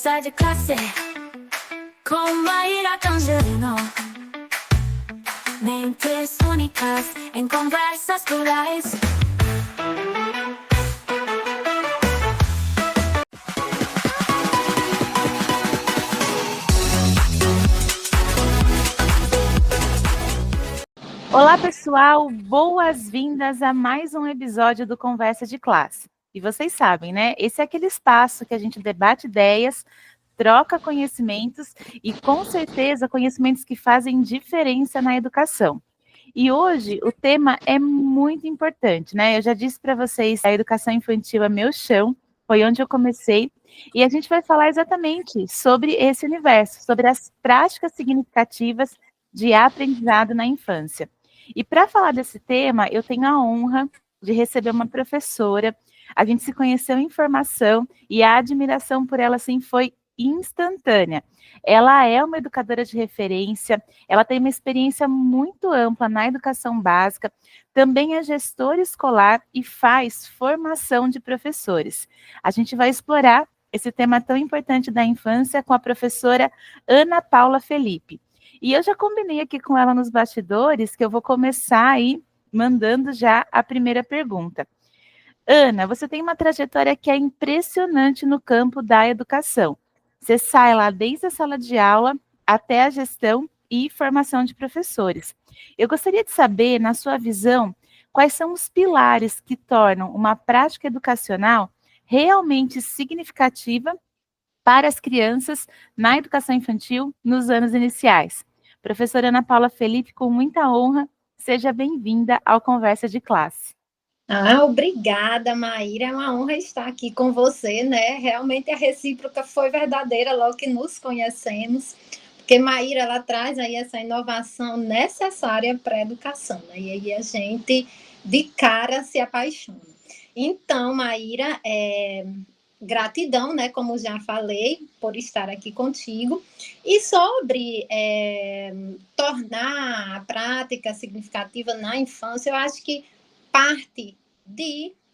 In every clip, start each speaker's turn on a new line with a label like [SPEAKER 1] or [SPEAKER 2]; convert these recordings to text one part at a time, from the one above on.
[SPEAKER 1] Conversa de classe com Maíra Tangerino. Mentes únicas em conversas plurais.
[SPEAKER 2] Olá, pessoal! Boas-vindas a mais um episódio do Conversa de Classe. E vocês sabem, né? Esse é aquele espaço que a gente debate ideias, troca conhecimentos e, com certeza, conhecimentos que fazem diferença na educação. E hoje o tema é muito importante, né? Eu já disse para vocês, a educação infantil é meu chão, foi onde eu comecei, e a gente vai falar exatamente sobre esse universo, sobre as práticas significativas de aprendizado na infância. E para falar desse tema, eu tenho a honra de receber uma professora. A gente se conheceu em formação e a admiração por ela, assim, foi instantânea. Ela é uma educadora de referência, ela tem uma experiência muito ampla na educação básica, também é gestora escolar e faz formação de professores. A gente vai explorar esse tema tão importante da infância com a professora Ana Paula Felipe. E eu já combinei aqui com ela nos bastidores que eu vou começar aí mandando já a primeira pergunta. Ana, você tem uma trajetória que é impressionante no campo da educação. Você sai lá desde a sala de aula até a gestão e formação de professores. Eu gostaria de saber, na sua visão, quais são os pilares que tornam uma prática educacional realmente significativa para as crianças na educação infantil nos anos iniciais. Professora Ana Paula Felipe, com muita honra, seja bem-vinda ao Conversa de Classe.
[SPEAKER 3] Obrigada, Maíra. É uma honra estar aqui com você, né? Realmente a recíproca foi verdadeira logo que nos conhecemos, porque Maíra, ela traz aí essa inovação necessária para a educação, né? E aí a gente, de cara, se apaixona. Então, Maíra, gratidão, né? Como já falei, por estar aqui contigo. E sobre tornar a prática significativa na infância, eu acho que parte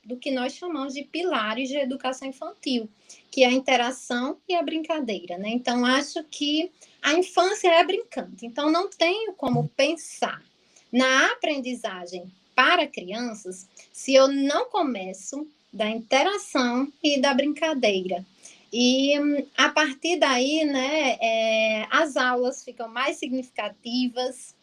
[SPEAKER 3] do que nós chamamos de pilares de educação infantil, que é a interação e a brincadeira, né? Então, acho que a infância é brincante. Então, não tenho como pensar na aprendizagem para crianças se eu não começo da interação e da brincadeira. E, a partir daí, né, as aulas ficam mais significativas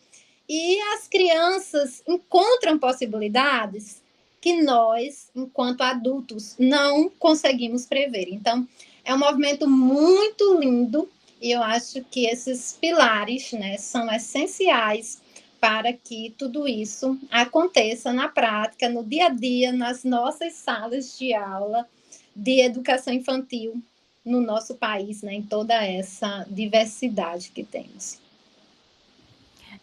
[SPEAKER 3] e as crianças encontram possibilidades que nós, enquanto adultos, não conseguimos prever. Então, é um movimento muito lindo e eu acho que esses pilares, né, são essenciais para que tudo isso aconteça na prática, no dia a dia, nas nossas salas de aula de educação infantil no nosso país, né, em toda essa diversidade que temos.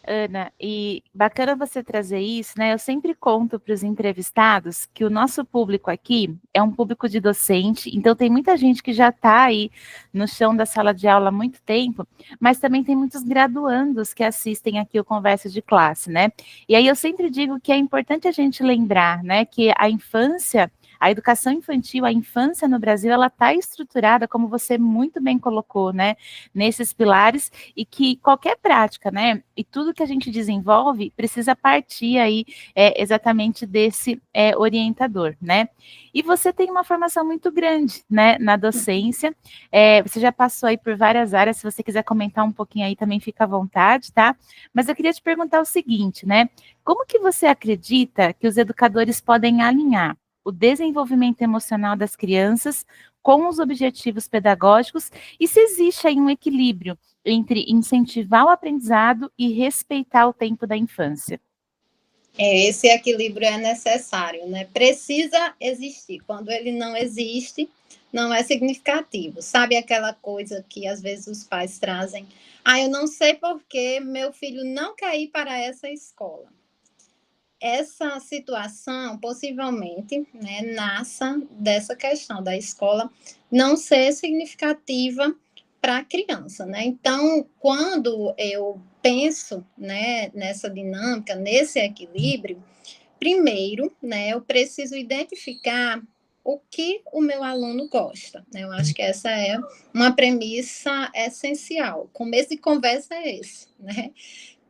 [SPEAKER 2] Ana, e bacana você trazer isso, né? Eu sempre conto para os entrevistados que o nosso público aqui é um público de docente, então tem muita gente que já está aí no chão da sala de aula há muito tempo, mas também tem muitos graduandos que assistem aqui o Conversa de Classe, né? E aí eu sempre digo que é importante a gente lembrar, né, que a infância, a educação infantil, a infância no Brasil, ela está estruturada, como você muito bem colocou, né, nesses pilares, e que qualquer prática, né, e tudo que a gente desenvolve precisa partir aí exatamente desse orientador, né? E você tem uma formação muito grande, né, na docência, você já passou aí por várias áreas, se você quiser comentar um pouquinho aí também fica à vontade, tá? Mas eu queria te perguntar o seguinte, né, como que você acredita que os educadores podem alinhar o desenvolvimento emocional das crianças com os objetivos pedagógicos e se existe aí um equilíbrio entre incentivar o aprendizado e respeitar o tempo da infância?
[SPEAKER 3] Esse equilíbrio é necessário, né? Precisa existir. Quando ele não existe, não é significativo. Sabe aquela coisa que às vezes os pais trazem? Eu não sei por que meu filho não quer ir para essa escola. Essa situação possivelmente, né, nasça dessa questão da escola não ser significativa para a criança, né? Então, quando eu penso, né, nessa dinâmica, nesse equilíbrio, primeiro, né, eu preciso identificar o que o meu aluno gosta, né? Eu acho que essa é uma premissa essencial. O começo de conversa é esse, né?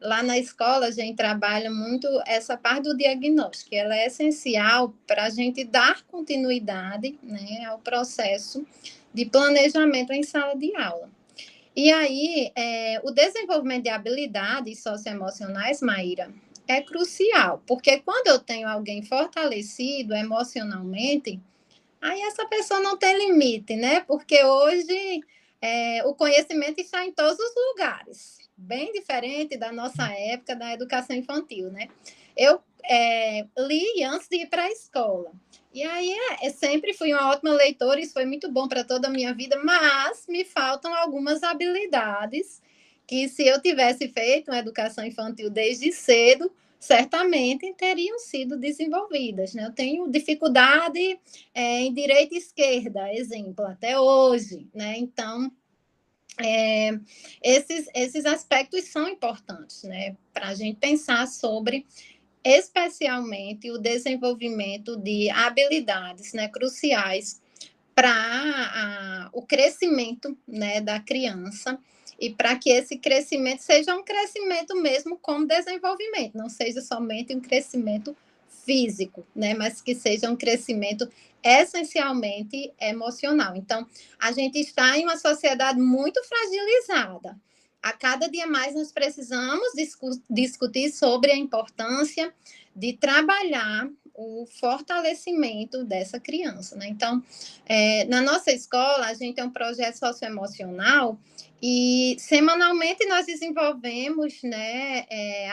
[SPEAKER 3] Lá na escola, a gente trabalha muito essa parte do diagnóstico, que ela é essencial para a gente dar continuidade, né, ao processo de planejamento em sala de aula. E aí, o desenvolvimento de habilidades socioemocionais, Maíra, é crucial, porque quando eu tenho alguém fortalecido emocionalmente, aí essa pessoa não tem limite, né? Porque hoje o conhecimento está em todos os lugares, bem diferente da nossa época da educação infantil, né? Eu li antes de ir para a escola. E aí sempre fui uma ótima leitora, isso foi muito bom para toda a minha vida, mas me faltam algumas habilidades que, se eu tivesse feito uma educação infantil desde cedo, certamente teriam sido desenvolvidas, né? Eu tenho dificuldade em direita e esquerda, exemplo, até hoje, né? Então, esses aspectos são importantes, né? Para a gente pensar sobre, especialmente, o desenvolvimento de habilidades, né, cruciais para o crescimento, né, da criança, e para que esse crescimento seja um crescimento mesmo com desenvolvimento, não seja somente um crescimento físico, né, mas que seja um crescimento essencialmente emocional. Então, a gente está em uma sociedade muito fragilizada. A cada dia mais nós precisamos discutir sobre a importância de trabalhar o fortalecimento dessa criança, né? Então, na nossa escola, a gente tem um projeto socioemocional e semanalmente nós desenvolvemos, né,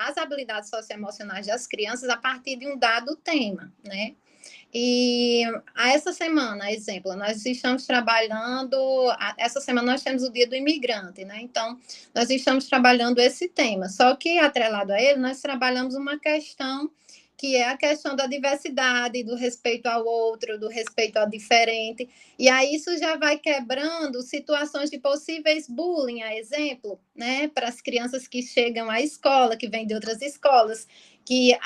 [SPEAKER 3] as habilidades socioemocionais das crianças a partir de um dado tema, né? E essa semana, exemplo, nós estamos trabalhando, essa semana nós temos o Dia do Imigrante, né? Então, nós estamos trabalhando esse tema, só que atrelado a ele, nós trabalhamos uma questão que é a questão da diversidade, do respeito ao outro, do respeito ao diferente, e aí isso já vai quebrando situações de possíveis bullying, a exemplo, né, para as crianças que chegam à escola, que vêm de outras escolas, que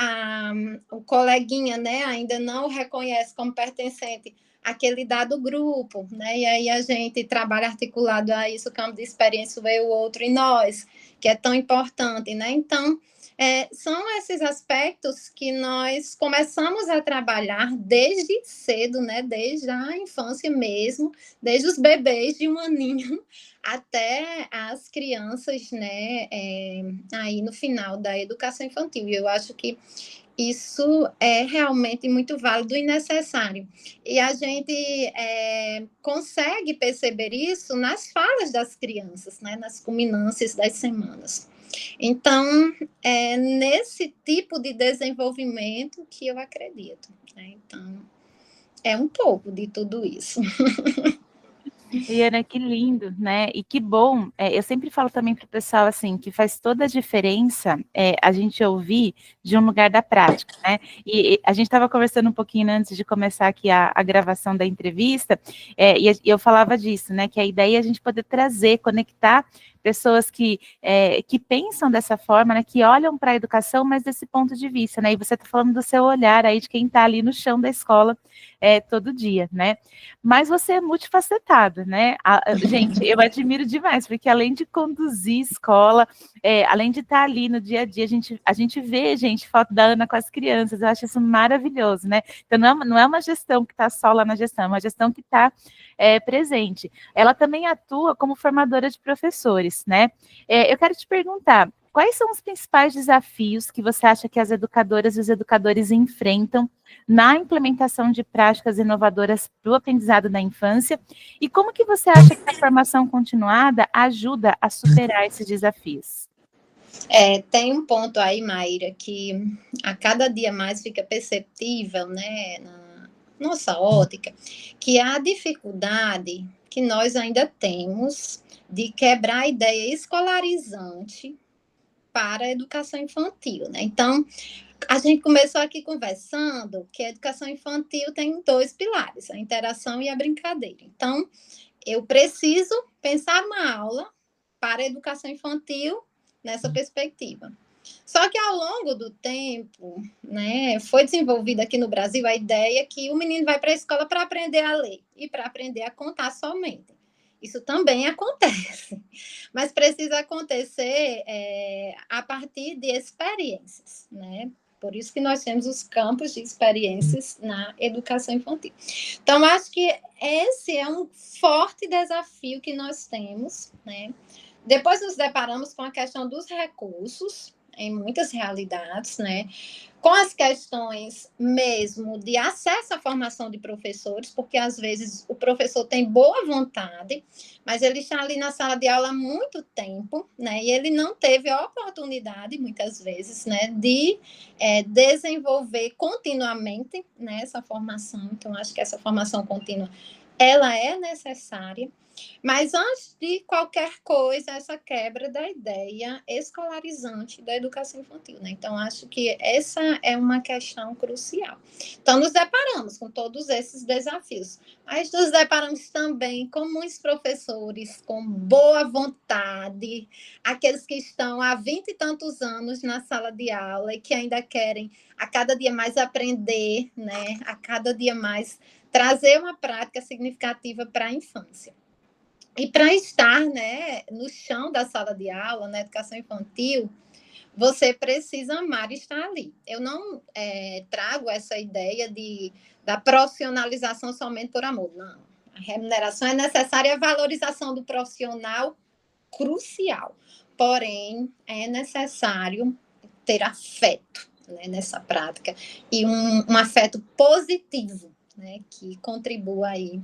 [SPEAKER 3] o coleguinha, né, ainda não o reconhece como pertencente àquele dado grupo, né, e aí a gente trabalha articulado a isso, o campo de experiência, o eu, o outro e nós, que é tão importante, né, então, são esses aspectos que nós começamos a trabalhar desde cedo, né? Desde a infância mesmo, desde os bebês de um aninho até as crianças, né? Aí no final da educação infantil. E eu acho que isso é realmente muito válido e necessário. E a gente consegue perceber isso nas falas das crianças, né? Nas culminâncias das semanas. Então, é nesse tipo de desenvolvimento que eu acredito, né? Então, é um pouco de tudo isso.
[SPEAKER 2] E Ana, que lindo, né? E que bom. Eu sempre falo também para o pessoal assim que faz toda a diferença a gente ouvir de um lugar da prática, né? E a gente estava conversando um pouquinho antes de começar aqui a gravação da entrevista, e eu falava disso, né? Que a ideia é a gente poder trazer, conectar pessoas que pensam dessa forma, né? Que olham para a educação, mas desse ponto de vista, né? E você está falando do seu olhar aí de quem está ali no chão da escola todo dia, né? Mas você é multifacetado, né? Gente, eu admiro demais, porque além de conduzir escola, além de estar ali no dia a dia, a gente vê, gente, foto da Ana com as crianças, eu acho isso maravilhoso, né? Então, não é uma gestão que está só lá na gestão, é uma gestão que está presente. Ela também atua como formadora de professores, né? Eu quero te perguntar, quais são os principais desafios que você acha que as educadoras e os educadores enfrentam na implementação de práticas inovadoras para o aprendizado da infância? E como que você acha que a formação continuada ajuda a superar esses desafios?
[SPEAKER 3] Tem um ponto aí, Maíra, que a cada dia mais fica perceptível, né, na nossa ótica, que a dificuldade que nós ainda temos de quebrar a ideia escolarizante para a educação infantil, né? Então, a gente começou aqui conversando que a educação infantil tem dois pilares, a interação e a brincadeira. Então, eu preciso pensar uma aula para a educação infantil nessa perspectiva. Só que ao longo do tempo, né, foi desenvolvida aqui no Brasil a ideia que o menino vai para a escola para aprender a ler e para aprender a contar somente. Isso também acontece, mas precisa acontecer a partir de experiências, né? Por isso que nós temos os campos de experiências na educação infantil. Então, acho que esse é um forte desafio que nós temos, né? Depois nos deparamos com a questão dos recursos, em muitas realidades, né? Com as questões mesmo de acesso à formação de professores, porque às vezes o professor tem boa vontade, mas ele está ali na sala de aula há muito tempo, né? E ele não teve a oportunidade, muitas vezes, né, de desenvolver continuamente, né, essa formação. Então, acho que essa formação contínua ela é necessária. Mas antes de qualquer coisa, essa quebra da ideia escolarizante da educação infantil, né? Então, acho que essa é uma questão crucial. Então, nos deparamos com todos esses desafios, mas nos deparamos também com muitos professores com boa vontade, aqueles que estão há 20 e tantos anos na sala de aula e que ainda querem a cada dia mais aprender, né? A cada dia mais trazer uma prática significativa para a infância. E para estar, né, no chão da sala de aula, na educação infantil, você precisa amar estar ali. Eu não trago essa ideia da profissionalização somente por amor. Não. A remuneração é necessária, a valorização do profissional crucial. Porém, é necessário ter afeto, né, nessa prática e um afeto positivo, né, que contribua aí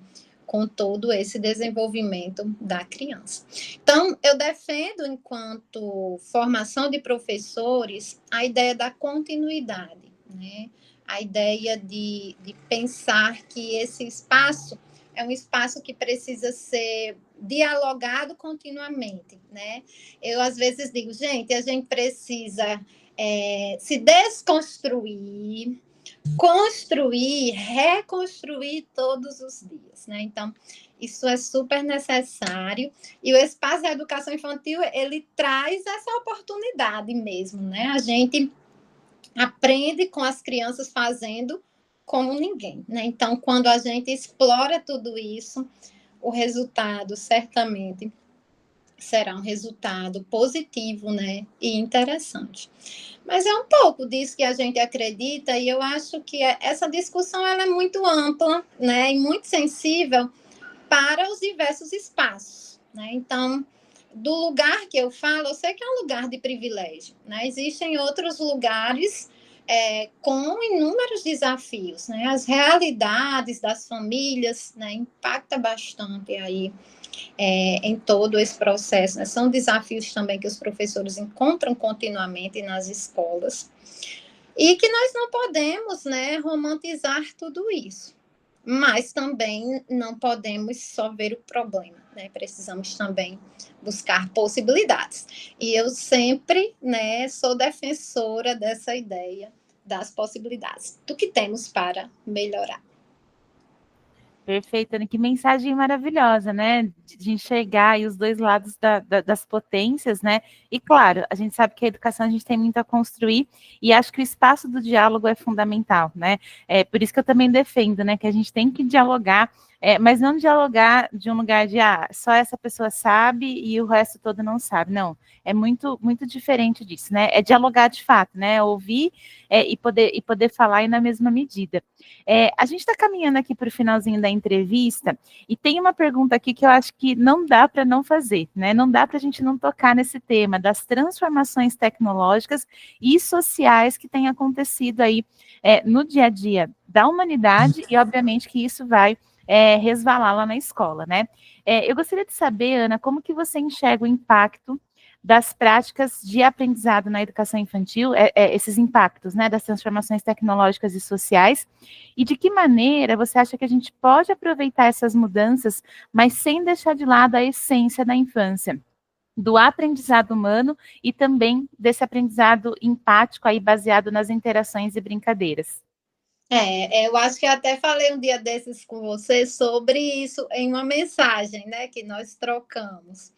[SPEAKER 3] com todo esse desenvolvimento da criança. Então, eu defendo, enquanto formação de professores, a ideia da continuidade, né? A ideia de pensar que esse espaço é um espaço que precisa ser dialogado continuamente, né? Eu, às vezes, digo, gente, a gente precisa se desconstruir, construir, reconstruir todos os dias, né? Então, isso é super necessário e o espaço da educação infantil, ele traz essa oportunidade mesmo, né? A gente aprende com as crianças fazendo como ninguém, né? Então, quando a gente explora tudo isso, o resultado certamente será um resultado positivo, né? E interessante. Mas é um pouco disso que a gente acredita, e eu acho que essa discussão ela é muito ampla, né, e muito sensível para os diversos espaços, né? Então, do lugar que eu falo, eu sei que é um lugar de privilégio, né? Existem outros lugares com inúmeros desafios, né? As realidades das famílias, né, impacta bastante aí em todo esse processo, né? São desafios também que os professores encontram continuamente nas escolas e que nós não podemos, né, romantizar tudo isso, mas também não podemos só ver o problema, né? Precisamos também buscar possibilidades. E eu sempre, né, sou defensora dessa ideia das possibilidades, do que temos para melhorar.
[SPEAKER 2] Perfeito, Ana, que mensagem maravilhosa, né? De enxergar aí os dois lados das potências, né? E claro, a gente sabe que a educação a gente tem muito a construir e acho que o espaço do diálogo é fundamental, né? É por isso que eu também defendo, né? Que a gente tem que dialogar, mas não dialogar de um lugar de só essa pessoa sabe e o resto todo não sabe. Não, é muito diferente disso, né? É dialogar de fato, né? Ouvir e poder falar e na mesma medida. A gente está caminhando aqui para o finalzinho da entrevista e tem uma pergunta aqui que eu acho que não dá para não fazer, né? Não dá para a gente não tocar nesse tema das transformações tecnológicas e sociais que têm acontecido aí no dia a dia da humanidade e, obviamente, que isso vai resvalar lá na escola, né? Eu gostaria de saber, Ana, como que você enxerga o impacto das práticas de aprendizado na educação infantil, esses impactos, né, das transformações tecnológicas e sociais, e de que maneira você acha que a gente pode aproveitar essas mudanças, mas sem deixar de lado a essência da infância, do aprendizado humano e também desse aprendizado empático aí baseado nas interações e brincadeiras?
[SPEAKER 3] Eu acho que até falei um dia desses com você sobre isso em uma mensagem, né, que nós trocamos.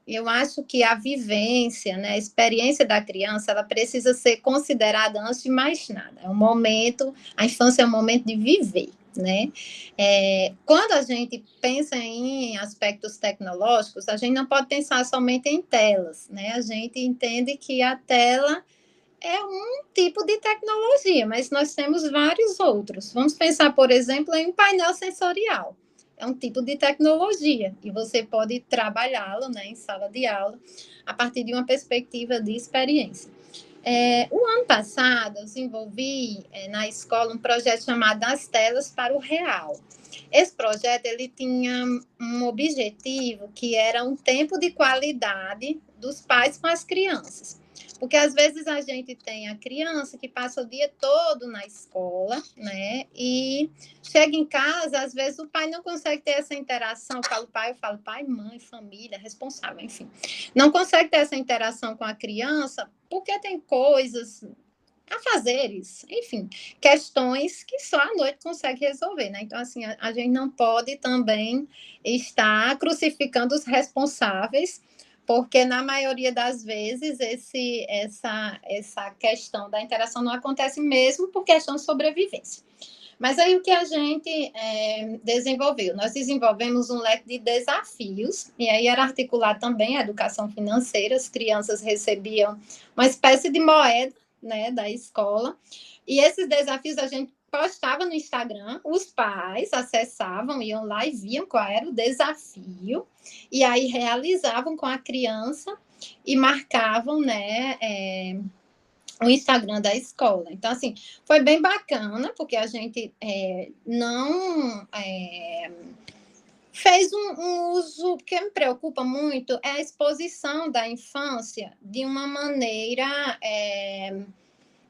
[SPEAKER 3] Eu acho que a vivência, né, a experiência da criança, ela precisa ser considerada antes de mais nada. É um momento, a infância é um momento de viver, né? Quando a gente pensa em aspectos tecnológicos, a gente não pode pensar somente em telas, né? A gente entende que a tela é um tipo de tecnologia, mas nós temos vários outros. Vamos pensar, por exemplo, em um painel sensorial. É um tipo de tecnologia e você pode trabalhá-lo, né, em sala de aula a partir de uma perspectiva de experiência. O ano passado, eu desenvolvi na escola um projeto chamado As Telas para o Real. Esse projeto ele tinha um objetivo que era um tempo de qualidade dos pais com as crianças. Porque às vezes a gente tem a criança que passa o dia todo na escola, né? E chega em casa, às vezes o pai não consegue ter essa interação. Eu falo pai, mãe, família, responsável, enfim. Não consegue ter essa interação com a criança porque tem coisas, afazeres, enfim, questões que só à noite consegue resolver, né? Então, assim, a gente não pode também estar crucificando os responsáveis, porque na maioria das vezes essa questão da interação não acontece mesmo por questão de sobrevivência. Mas aí o que a gente desenvolveu? Nós desenvolvemos um leque de desafios, e aí era articulado também a educação financeira, as crianças recebiam uma espécie de moeda, né, da escola, e esses desafios a gente postava no Instagram, os pais acessavam, iam lá e viam qual era o desafio, e aí realizavam com a criança e marcavam, né, o Instagram da escola. Então, assim, foi bem bacana, porque a gente não fez um uso, que me preocupa muito, é a exposição da infância de uma maneira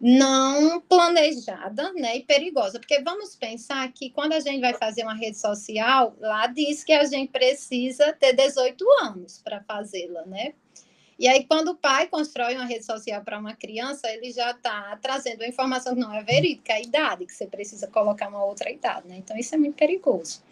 [SPEAKER 3] não planejada, né, e perigosa, porque vamos pensar que quando a gente vai fazer uma rede social, lá diz que a gente precisa ter 18 anos para fazê-la, né? E aí, quando o pai constrói uma rede social para uma criança, ele já está trazendo a informação que não é verídica, a idade, que você precisa colocar uma outra idade, né? Então, isso é muito perigoso.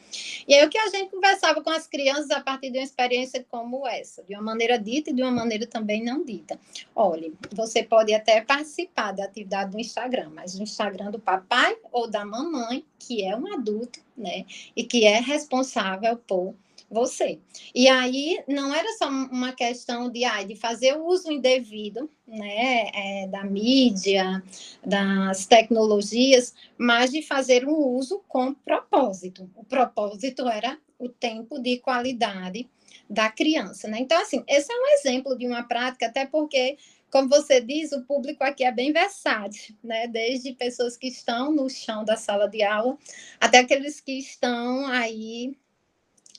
[SPEAKER 3] E aí, o que a gente conversava com as crianças a partir de uma experiência como essa, de uma maneira dita e de uma maneira também não dita. Olha, você pode até participar da atividade do Instagram, mas o Instagram do papai ou da mamãe, que é um adulto, né? E que é responsável por você. E aí não era só uma questão de fazer o uso indevido, né, da mídia, das tecnologias, mas de fazer um uso com propósito. O propósito era o tempo de qualidade da criança, né? Então, assim, esse é um exemplo de uma prática, até porque, como você diz, o público aqui é bem versátil, né? Desde pessoas que estão no chão da sala de aula, até aqueles que estão aí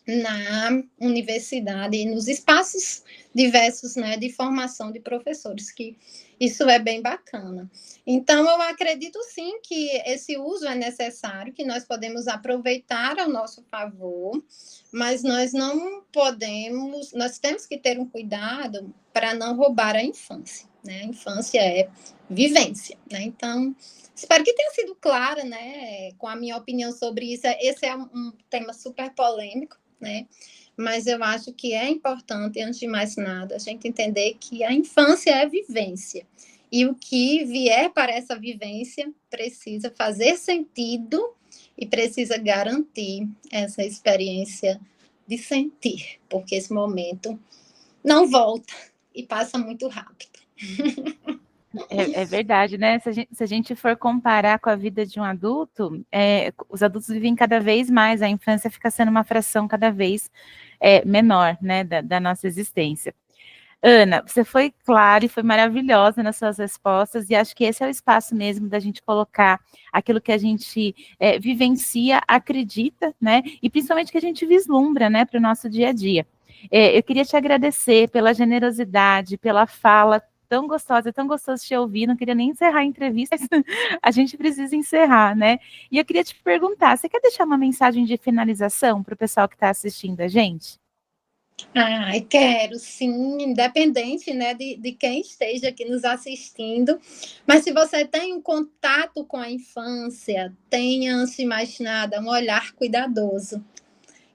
[SPEAKER 3] na universidade e nos espaços diversos, né, de formação de professores, que isso é bem bacana. Então, eu acredito sim que esse uso é necessário, que nós podemos aproveitar ao nosso favor, mas nós não podemos, nós temos que ter um cuidado para não roubar a infância, né? A infância é vivência, né? Então, espero que tenha sido clara, né, com a minha opinião sobre isso. Esse é um tema super polêmico, né? Mas eu acho que é importante, antes de mais nada, a gente entender que a infância é vivência. E o que vier para essa vivência precisa fazer sentido e precisa garantir essa experiência de sentir, porque esse momento não volta e passa muito rápido.
[SPEAKER 2] É verdade, né? Se a gente for comparar com a vida de um adulto, os adultos vivem cada vez mais, a infância fica sendo uma fração cada vez menor, né, da nossa existência. Ana, você foi clara e foi maravilhosa nas suas respostas, e acho que esse é o espaço mesmo da gente colocar aquilo que a gente vivencia, acredita, né, e principalmente que a gente vislumbra, né, para o nosso dia a dia. Eu queria te agradecer pela generosidade, pela fala tão gostosa, tão gostoso te ouvir, não queria nem encerrar a entrevista, mas a gente precisa encerrar, né? E eu queria te perguntar, você quer deixar uma mensagem de finalização para o pessoal que está assistindo a gente?
[SPEAKER 3] Ai, quero, sim, independente, né, de quem esteja aqui nos assistindo. Mas se você tem um contato com a infância, tenha, antes de mais nada, um olhar cuidadoso.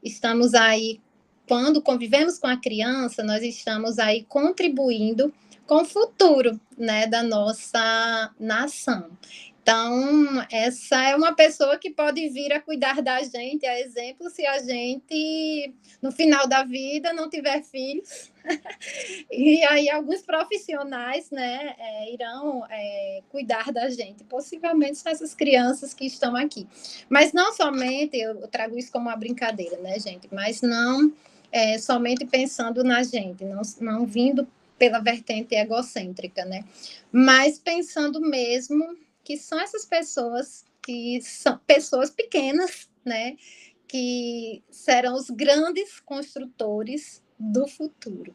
[SPEAKER 3] Estamos aí quando convivemos com a criança, nós estamos aí contribuindo com o futuro, né, da nossa nação. Então, essa é uma pessoa que pode vir a cuidar da gente, a exemplo, se a gente, no final da vida, não tiver filhos. E aí, alguns profissionais, né, irão cuidar da gente, possivelmente essas crianças que estão aqui. Mas não somente, eu trago isso como uma brincadeira, né, gente? Mas não somente pensando na gente, não vindo pela vertente egocêntrica, né? Mas pensando mesmo que são essas pessoas que são pessoas pequenas, né? Que serão os grandes construtores do futuro.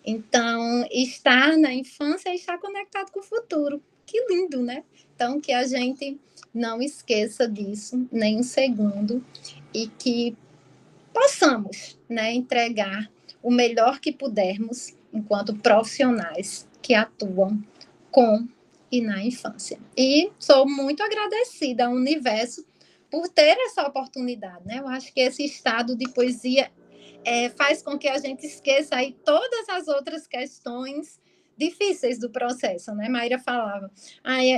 [SPEAKER 3] Então, estar na infância é estar conectado com o futuro. Que lindo, né? Então, que a gente não esqueça disso nem um segundo e que possamos, né, entregar o melhor que pudermos enquanto profissionais que atuam com e na infância. E sou muito agradecida ao universo por ter essa oportunidade, né? Eu acho que esse estado de poesia faz com que a gente esqueça aí todas as outras questões difíceis do processo, né? Maíra falava,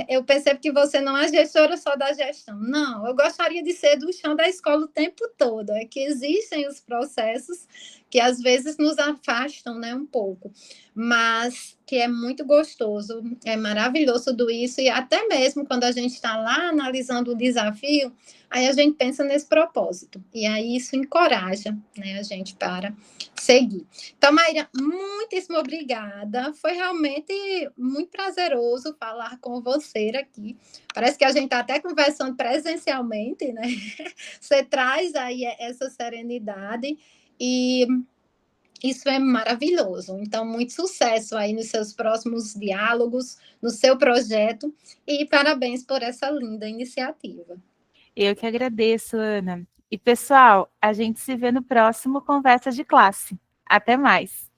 [SPEAKER 3] eu percebo que você não é gestora só da gestão. Não, eu gostaria de ser do chão da escola o tempo todo. É que existem os processos que às vezes nos afastam, né, um pouco, mas que é muito gostoso, é maravilhoso tudo isso, e até mesmo quando a gente está lá analisando o desafio, aí a gente pensa nesse propósito, e aí isso encoraja, né, a gente para seguir. Então, Maíra, muitíssimo obrigada, foi realmente muito prazeroso falar com você aqui, parece que a gente está até conversando presencialmente, né, você traz aí essa serenidade, e isso é maravilhoso. Então, muito sucesso aí nos seus próximos diálogos, no seu projeto, e parabéns por essa linda iniciativa.
[SPEAKER 2] Eu que agradeço, Ana. E, pessoal, a gente se vê no próximo Conversa de Classe. Até mais!